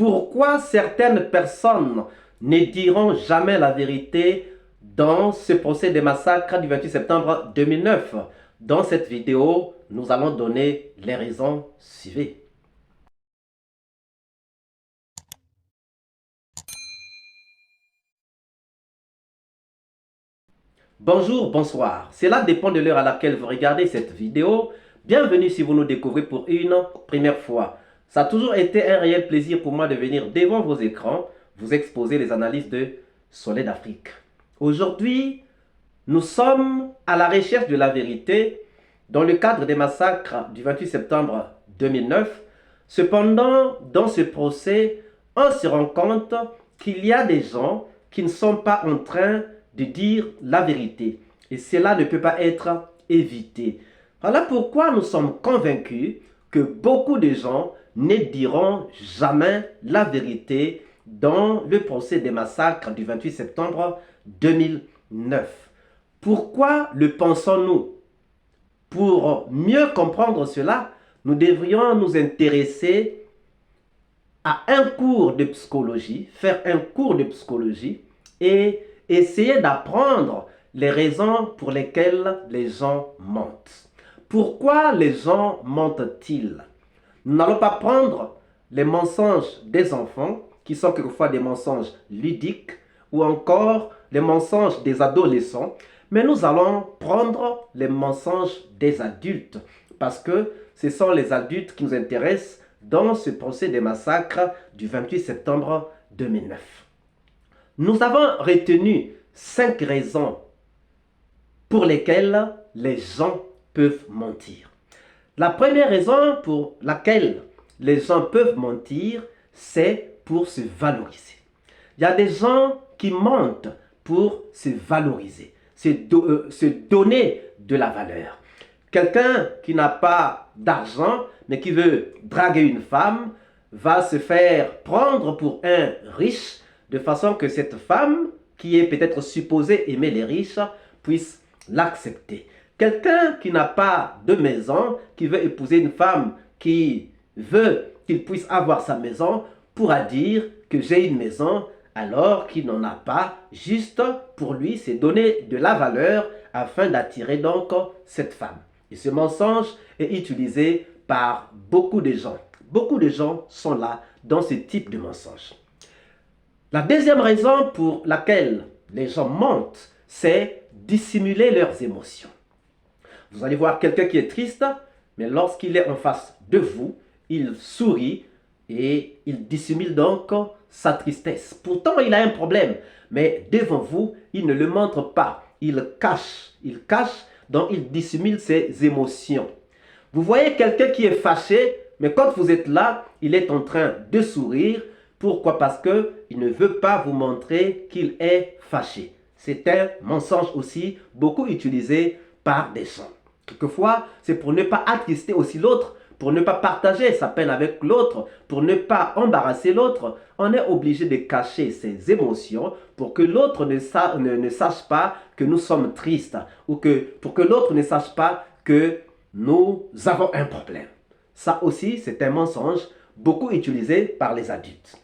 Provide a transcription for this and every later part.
Pourquoi certaines personnes ne diront jamais la vérité dans ce procès des massacres du 28 septembre 2009? Dans cette vidéo, nous allons donner les raisons. Suivez. Bonjour, bonsoir. Cela dépend de l'heure à laquelle vous regardez cette vidéo. Bienvenue si vous nous découvrez pour une première fois. Ça a toujours été un réel plaisir pour moi de venir devant vos écrans, vous exposer les analyses de Soleil d'Afrique. Aujourd'hui, nous sommes à la recherche de la vérité dans le cadre des massacres du 28 septembre 2009. Cependant, dans ce procès, on se rend compte qu'il y a des gens qui ne sont pas en train de dire la vérité. Et cela ne peut pas être évité. Voilà pourquoi nous sommes convaincus que beaucoup de gens ne diront jamais la vérité dans le procès des massacres du 28 septembre 2009. Pourquoi le pensons-nous? Pour mieux comprendre cela, nous devrions nous intéresser à un cours de psychologie, faire un cours de psychologie et essayer d'apprendre les raisons pour lesquelles les gens mentent. Pourquoi les gens mentent-ils? Nous n'allons pas prendre les mensonges des enfants, qui sont quelquefois des mensonges ludiques, ou encore les mensonges des adolescents, mais nous allons prendre les mensonges des adultes, parce que ce sont les adultes qui nous intéressent dans ce procès des massacres du 28 septembre 2009. Nous avons retenu 5 raisons pour lesquelles les gens peuvent mentir. La première raison pour laquelle les gens peuvent mentir, c'est pour se valoriser. Il y a des gens qui mentent pour se valoriser, se donner de la valeur. Quelqu'un qui n'a pas d'argent, mais qui veut draguer une femme, va se faire prendre pour un riche, de façon que cette femme, qui est peut-être supposée aimer les riches, puisse l'accepter. Quelqu'un qui n'a pas de maison, qui veut épouser une femme qui veut qu'il puisse avoir sa maison, pourra dire que j'ai une maison alors qu'il n'en a pas. Juste pour lui, c'est donner de la valeur afin d'attirer donc cette femme. Et ce mensonge est utilisé par beaucoup de gens. Beaucoup de gens sont là dans ce type de mensonge. La deuxième raison pour laquelle les gens mentent, c'est dissimuler leurs émotions. Vous allez voir quelqu'un qui est triste, mais lorsqu'il est en face de vous, il sourit et il dissimule donc sa tristesse. Pourtant, il a un problème, mais devant vous, il ne le montre pas. Il cache, donc il dissimule ses émotions. Vous voyez quelqu'un qui est fâché, mais quand vous êtes là, il est en train de sourire. Pourquoi? Parce qu'il ne veut pas vous montrer qu'il est fâché. C'est un mensonge aussi beaucoup utilisé par des gens. Quelquefois, c'est pour ne pas attrister aussi l'autre, pour ne pas partager sa peine avec l'autre, pour ne pas embarrasser l'autre. On est obligé de cacher ses émotions pour que l'autre ne sache pas que nous sommes tristes ou pour que l'autre ne sache pas que nous avons un problème. Ça aussi, c'est un mensonge beaucoup utilisé par les adultes.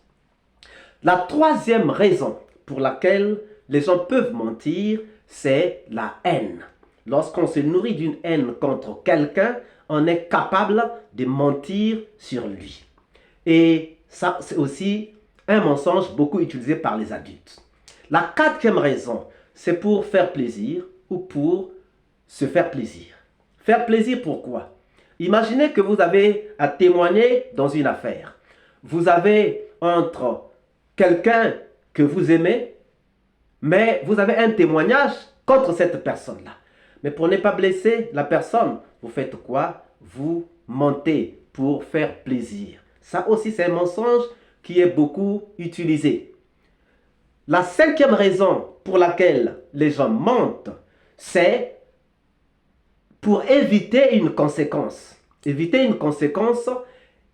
La troisième raison pour laquelle les gens peuvent mentir, c'est la haine. Lorsqu'on se nourrit d'une haine contre quelqu'un, on est capable de mentir sur lui. Et ça, c'est aussi un mensonge beaucoup utilisé par les adultes. La quatrième raison, c'est pour faire plaisir ou pour se faire plaisir. Faire plaisir, pourquoi? Imaginez que vous avez à témoigner dans une affaire. Vous avez entre quelqu'un que vous aimez, mais vous avez un témoignage contre cette personne-là. Mais pour ne pas blesser la personne, vous faites quoi? Vous mentez pour faire plaisir. Ça aussi, c'est un mensonge qui est beaucoup utilisé. La cinquième raison pour laquelle les gens mentent, c'est pour éviter une conséquence. Éviter une conséquence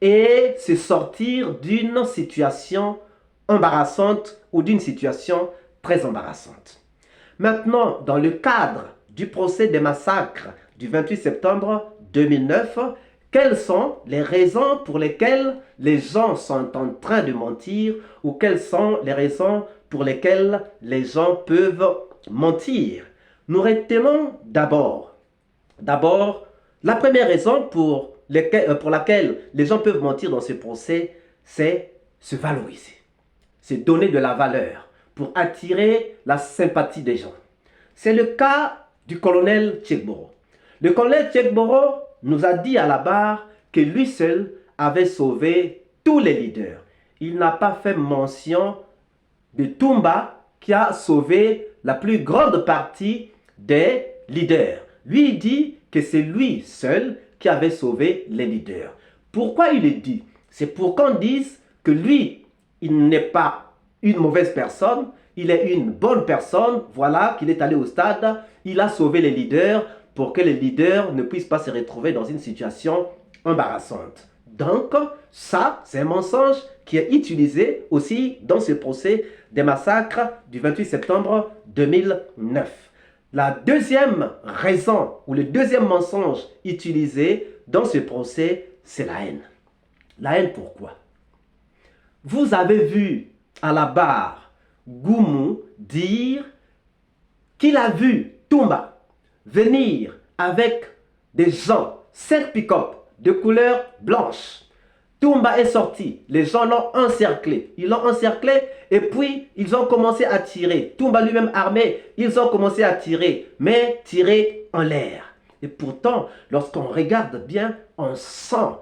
et se sortir d'une situation embarrassante ou d'une situation très embarrassante. Maintenant, dans le cadre du procès des massacres du 28 septembre 2009, quelles sont les raisons pour lesquelles les gens sont en train de mentir ou quelles sont les raisons pour lesquelles les gens peuvent mentir. Nous retenons d'abord, la première raison pour laquelle les gens peuvent mentir dans ce procès, c'est se valoriser. C'est donner de la valeur pour attirer la sympathie des gens. C'est le cas du colonel Tchegboro. Le colonel Tchegboro nous a dit à la barre que lui seul avait sauvé tous les leaders. Il n'a pas fait mention de Toumba qui a sauvé la plus grande partie des leaders. Lui il dit que c'est lui seul qui avait sauvé les leaders. Pourquoi il le dit? C'est pour qu'on dise que lui, il n'est pas une mauvaise personne, il est une bonne personne, voilà, qu'il est allé au stade, il a sauvé les leaders pour que les leaders ne puissent pas se retrouver dans une situation embarrassante. Donc, ça, c'est un mensonge qui est utilisé aussi dans ce procès des massacres du 28 septembre 2009. La deuxième raison ou le deuxième mensonge utilisé dans ce procès, c'est la haine. La haine pourquoi? Vous avez vu à la barre Goumou dire qu'il a vu Toumba venir avec des gens, 5 pick-up de couleur blanche. Toumba est sorti, les gens l'ont encerclé. Ils l'ont encerclé et puis ils ont commencé à tirer. Toumba lui-même armé, ils ont commencé à tirer, mais tirer en l'air. Et pourtant, lorsqu'on regarde bien, on sent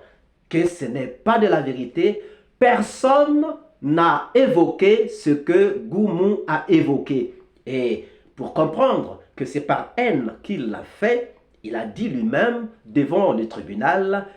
que ce n'est pas de la vérité. Personne n'a évoqué ce que Goumou a évoqué. Et pour comprendre que c'est par haine qu'il l'a fait, il a dit lui-même devant le tribunal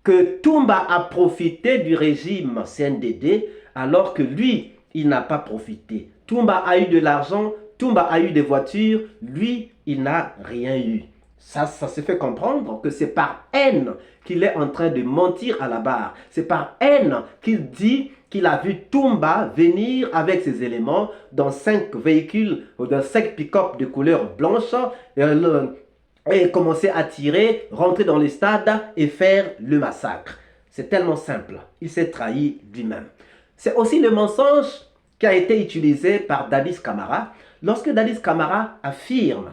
que Toumba a profité du régime CNDD alors que lui, il n'a pas profité. Toumba a eu de l'argent, Toumba a eu des voitures, lui, il n'a rien eu. Ça se fait comprendre que c'est par haine qu'il est en train de mentir à la barre. C'est par haine qu'il dit qu'il a vu Toumba venir avec ses éléments dans 5 véhicules ou dans 5 pick-up de couleur blanche et commencer à tirer, rentrer dans le stade et faire le massacre. C'est tellement simple. Il s'est trahi lui-même. C'est aussi le mensonge qui a été utilisé par Dadis Camara lorsque Dadis Camara affirme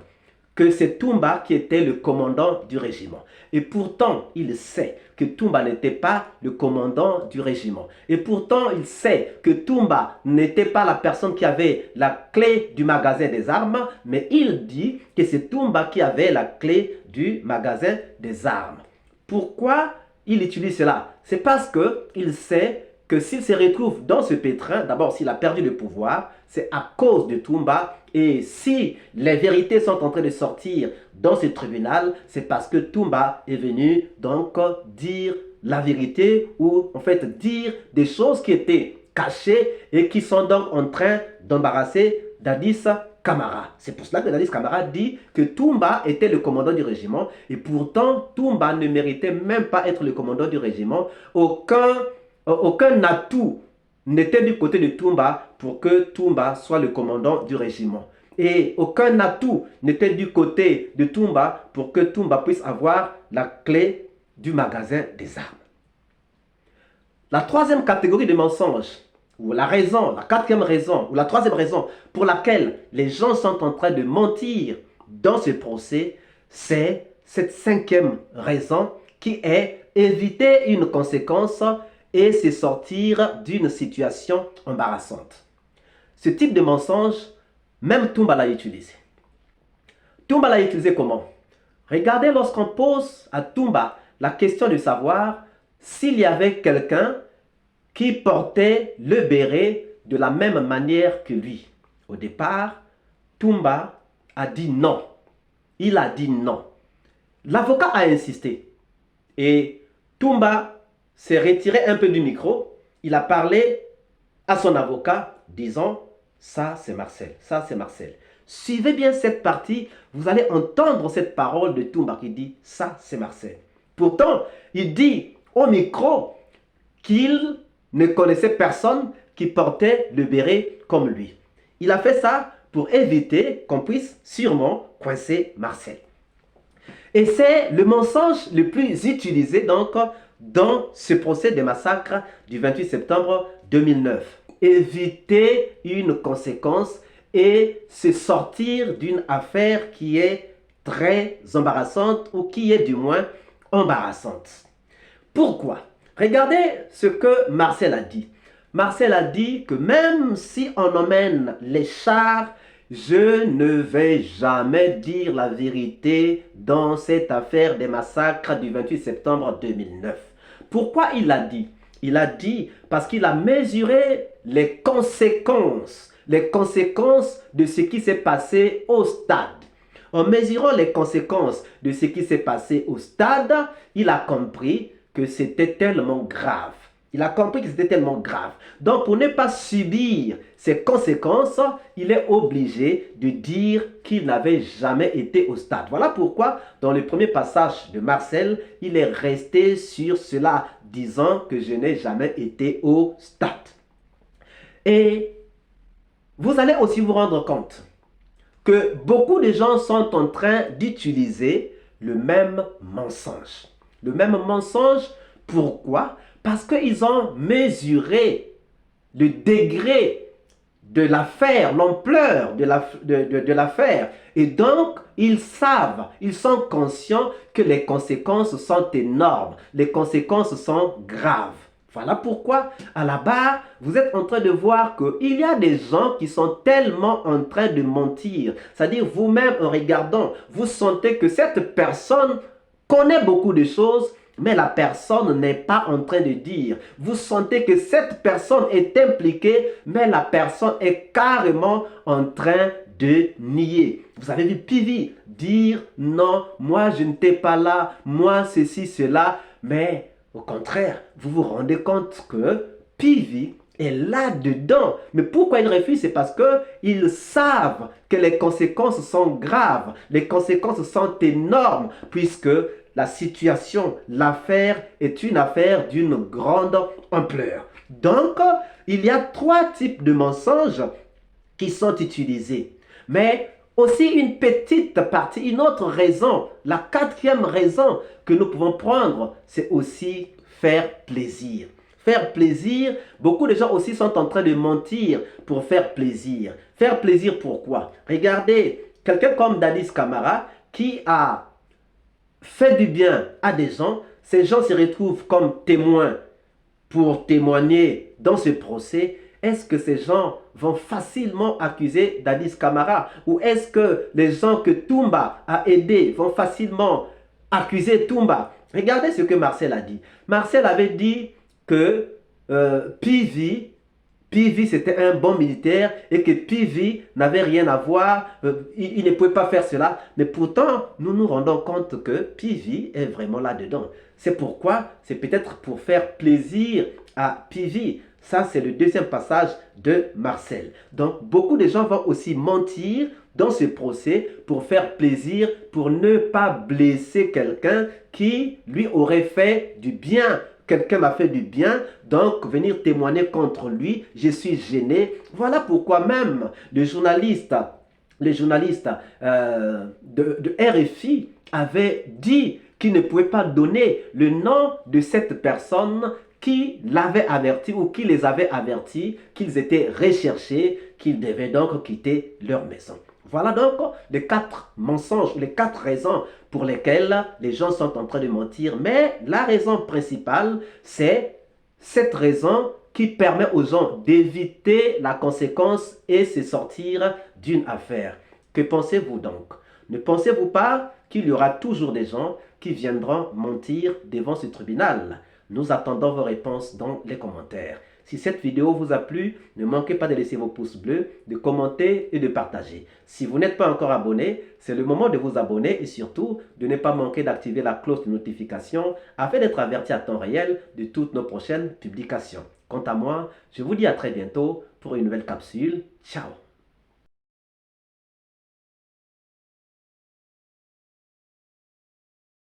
que c'est Toumba qui était le commandant du régiment. Et pourtant, il sait que Toumba n'était pas le commandant du régiment. Et pourtant, il sait que Toumba n'était pas la personne qui avait la clé du magasin des armes, mais il dit que c'est Toumba qui avait la clé du magasin des armes. Pourquoi il utilise cela? C'est parce qu'il sait que s'il se retrouve dans ce pétrin, d'abord s'il a perdu le pouvoir, c'est à cause de Toumba. Et si les vérités sont en train de sortir dans ce tribunal, c'est parce que Toumba est venu donc dire la vérité ou en fait dire des choses qui étaient cachées et qui sont donc en train d'embarrasser Dadis Camara. C'est pour cela que Dadis Camara dit que Toumba était le commandant du régiment et pourtant Toumba ne méritait même pas être le commandant du régiment. Aucun atout n'était du côté de Toumba pour que Toumba soit le commandant du régiment. Et aucun atout n'était du côté de Toumba pour que Toumba puisse avoir la clé du magasin des armes. La troisième catégorie de mensonges, ou la quatrième raison, ou la troisième raison pour laquelle les gens sont en train de mentir dans ce procès, c'est cette cinquième raison qui est éviter une conséquence et se sortir d'une situation embarrassante. Ce type de mensonge, même Toumba l'a utilisé. Toumba l'a utilisé comment? Regardez lorsqu'on pose à Toumba la question de savoir s'il y avait quelqu'un qui portait le béret de la même manière que lui. Au départ, Toumba a dit non. Il a dit non. L'avocat a insisté. Et Toumba s'est retiré un peu du micro. Il a parlé à son avocat disant « ça c'est Marcel, ça c'est Marcel ». Suivez bien cette partie, vous allez entendre cette parole de Toumba qui dit « ça c'est Marcel ». Pourtant, il dit au micro qu'il ne connaissait personne qui portait le béret comme lui. Il a fait ça pour éviter qu'on puisse sûrement coincer Marcel. Et c'est le mensonge le plus utilisé donc dans ce procès des massacres du 28 septembre 2009. Éviter une conséquence et se sortir d'une affaire qui est très embarrassante ou qui est du moins embarrassante. Pourquoi? Regardez ce que Marcel a dit. Marcel a dit que même si on emmène les chars, je ne vais jamais dire la vérité dans cette affaire des massacres du 28 septembre 2009. Pourquoi il l'a dit? Il a dit parce qu'il a mesuré les conséquences de ce qui s'est passé au stade. En mesurant les conséquences de ce qui s'est passé au stade, il a compris que c'était tellement grave. Il a compris que c'était tellement grave. Donc, pour ne pas subir ces conséquences, il est obligé de dire qu'il n'avait jamais été au stade. Voilà pourquoi, dans le premier passage de Marcel, il est resté sur cela, disant que je n'ai jamais été au stade. Et vous allez aussi vous rendre compte que beaucoup de gens sont en train d'utiliser le même mensonge. Le même mensonge, pourquoi? Parce qu'ils ont mesuré le degré de l'affaire, l'ampleur de l'affaire. Et donc, ils savent, ils sont conscients que les conséquences sont énormes. Les conséquences sont graves. Voilà pourquoi, à la barre, vous êtes en train de voir qu'il y a des gens qui sont tellement en train de mentir. C'est-à-dire, vous-même, en regardant, vous sentez que cette personne connaît beaucoup de choses, mais la personne n'est pas en train de dire. Vous sentez que cette personne est impliquée, mais la personne est carrément en train de nier. Vous avez vu PV dire non, moi je n'étais pas là, moi ceci, cela, mais au contraire, vous vous rendez compte que PV est là-dedans. Mais pourquoi ils refusent? C'est parce qu'ils savent que les conséquences sont graves, les conséquences sont énormes, puisque la situation, l'affaire est une affaire d'une grande ampleur. Donc, il y a 3 types de mensonges qui sont utilisés. Mais aussi une petite partie, une autre raison, la 4e raison que nous pouvons prendre, c'est aussi faire plaisir. Faire plaisir, beaucoup de gens aussi sont en train de mentir pour faire plaisir. Faire plaisir pourquoi? Regardez, quelqu'un comme Dadis Camara qui a fait du bien à des gens, ces gens se retrouvent comme témoins pour témoigner dans ce procès. Est-ce que ces gens vont facilement accuser Dadis Camara? Ou est-ce que les gens que Toumba a aidés vont facilement accuser Toumba? Regardez ce que Marcel a dit. Marcel avait dit que PV c'était un bon militaire et que PV n'avait rien à voir, il ne pouvait pas faire cela. Mais pourtant, nous nous rendons compte que PV est vraiment là-dedans. C'est pourquoi, c'est peut-être pour faire plaisir à PV. Ça, c'est le 2e passage de Marcel. Donc, beaucoup de gens vont aussi mentir dans ce procès pour faire plaisir, pour ne pas blesser quelqu'un qui lui aurait fait du bien. Quelqu'un m'a fait du bien, donc venir témoigner contre lui, je suis gêné. Voilà pourquoi même les journalistes de RFI avaient dit qu'ils ne pouvaient pas donner le nom de cette personne qui l'avait averti ou qui les avait avertis qu'ils étaient recherchés, qu'ils devaient donc quitter leur maison. Voilà donc les 4 mensonges, les 4 raisons pour lesquelles les gens sont en train de mentir. Mais la raison principale, c'est cette raison qui permet aux gens d'éviter la conséquence et se sortir d'une affaire. Que pensez-vous donc? Ne pensez-vous pas qu'il y aura toujours des gens qui viendront mentir devant ce tribunal? Nous attendons vos réponses dans les commentaires. Si cette vidéo vous a plu, ne manquez pas de laisser vos pouces bleus, de commenter et de partager. Si vous n'êtes pas encore abonné, c'est le moment de vous abonner et surtout de ne pas manquer d'activer la cloche de notification afin d'être averti à temps réel de toutes nos prochaines publications. Quant à moi, je vous dis à très bientôt pour une nouvelle capsule. Ciao!